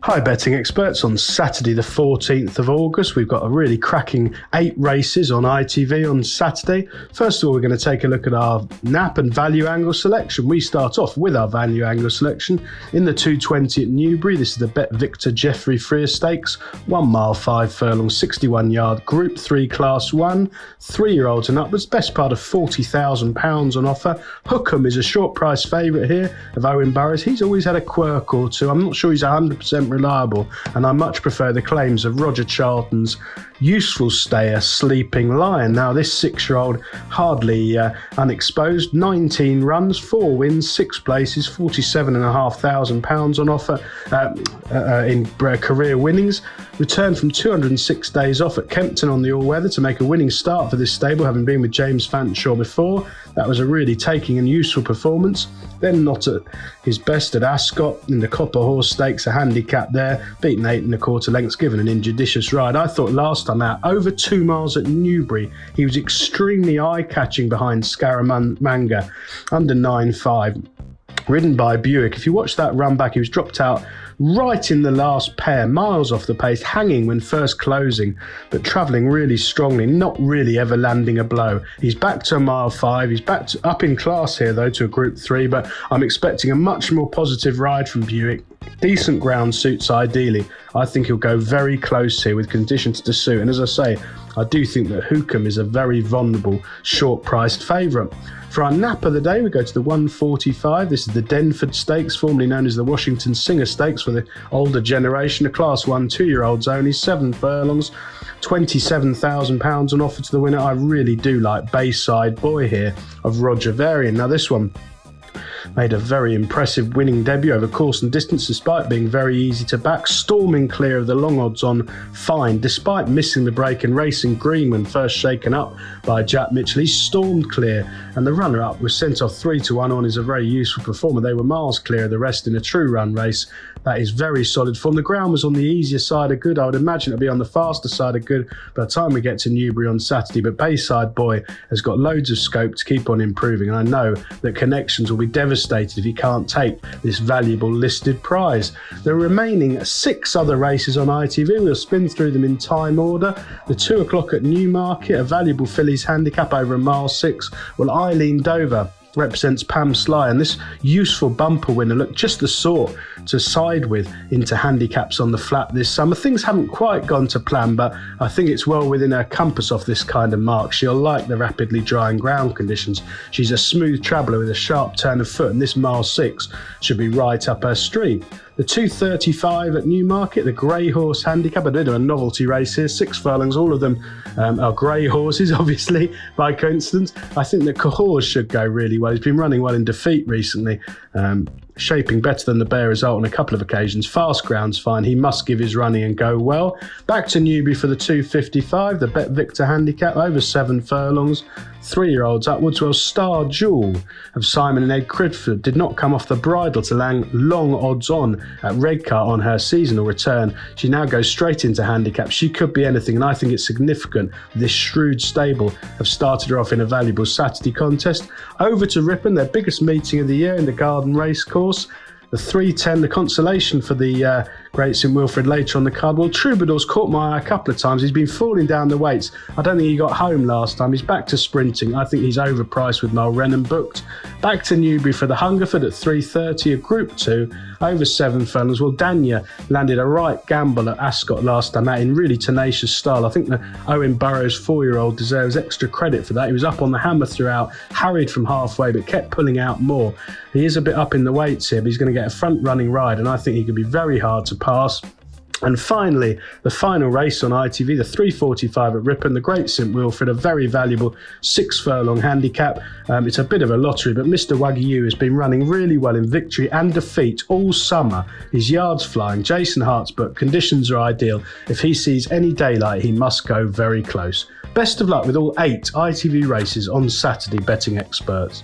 Hi betting experts, on Saturday the 14th of August we've got a really cracking 8 races on ITV on Saturday. First of all, we're going to take a look at our nap and value angle selection. We start off with our value angle selection in the 220 at Newbury. This is the Bet Victor Geoffrey Freer Stakes, 1 mile 5 furlongs, 61 yard, Group 3 Class 1, 3-year-olds and upwards, best part of £40,000 on offer. Hookham is a short price favourite here of Owen Burrows. He's always had a quirk or two. I'm not sure he's 100% reliable, and I much prefer the claims of Roger Charlton's Useful Stayer, Sleeping Lion. Now this 6-year-old hardly unexposed, 19 runs, 4 wins, 6 places, £47,500 on offer in career winnings. Returned from 206 days off at Kempton on the all-weather to make a winning start for this stable, having been with James Fanshawe before. That was a really taking and useful performance. Then not at his best at Ascot in the Copper Horse Stakes, a handicap there, beaten 8 1/4 lengths, given an injudicious ride. I thought last time out, over 2 miles at Newbury, he was extremely eye-catching behind Scaramanga, under 9.5. Ridden by Buick. If you watch that run back, he was dropped out right in the last pair, miles off the pace, hanging when first closing, but travelling really strongly, not really ever landing a blow. He's back to a mile 5, he's back to, up in class here though to a Group 3, but I'm expecting a much more positive ride from Buick. Decent ground suits ideally. I think he'll go very close here with conditions to suit, and as I say, I do think that Hookham is a very vulnerable short-priced favourite. For our nap of the day, we go to the 145. This is the Denford Stakes, formerly known as the Washington Singer Stakes for the older generation. A Class 1 2-year-olds only, 7 furlongs, £27,000 on offer to the winner. I really do like Bayside Boy here of Roger Varian. Now this one made a very impressive winning debut over course and distance despite being very easy to back, storming clear of the long odds on Fine. Despite missing the break and racing green when first shaken up by Jack Mitchell, he stormed clear, and the runner-up was sent off 3-1 on. Is a very useful performer. They were miles clear of the rest in a true run race. That is very solid form. The ground was on the easier side of good. I would imagine it'll be on the faster side of good by the time we get to Newbury on Saturday, but Bayside Boy has got loads of scope to keep on improving, and I know that Connections will be devastated if he can't take this valuable listed prize. The remaining 6 other races on ITV, we'll spin through them in time order. The 2 o'clock at Newmarket, a valuable fillies handicap over a mile 6. Well, Eileen Dover represents Pam Sly, and this useful bumper winner looked just the sort to side with into handicaps on the flat this summer. Things haven't quite gone to plan, but I think it's well within her compass off this kind of mark. She'll like the rapidly drying ground conditions. She's a smooth traveller with a sharp turn of foot, and this mile 6 should be right up her street. The 235 at Newmarket, the Grey Horse handicap, a bit of a novelty race here, 6 furlongs, all of them are grey horses, obviously, by coincidence. I think that Cahors should go really well. He's been running well in defeat recently, shaping better than the Bear Result on a couple of occasions. Fast ground's fine. He must give his running and go well. Back to Newbury for the 255, the Bet Victor handicap, over 7 furlongs, 3-year-olds upwards. Well, Star Jewel of Simon and Ed Cridford did not come off the bridle to land long odds on at Redcar on her seasonal return. She now goes straight into handicap. She could be anything, and I think it's significant this shrewd stable have started her off in a valuable Saturday contest. Over to Ripon, their biggest meeting of the year in the Garden Racecourse. The 3:10, the consolation for the Great St Wilfrid later on the card. Well, Troubadour's caught my eye a couple of times. He's been falling down the weights. I don't think he got home last time. He's back to sprinting. I think he's overpriced with Noel Rennan booked. Back to Newbury for the Hungerford at 3:30, a Group 2, over 7 furlongs. Well, Dania landed a right gamble at Ascot last time out in really tenacious style. I think the Owen Burrows 4-year-old deserves extra credit for that. He was up on the hammer throughout, harried from halfway, but kept pulling out more. He is a bit up in the weights here, but he's going to get a front-running ride, and I think he could be very hard to pass. And finally, the final race on ITV, the 3:45 at Ripon, the Great St Wilfrid, a very valuable 6 furlong handicap. It's a bit of a lottery, but Mr Wagyu has been running really well in victory and defeat all summer. His yard's flying. Jason Hart's book, conditions are ideal. If he sees any daylight, he must go very close. Best of luck with all 8 ITV races on Saturday, betting experts.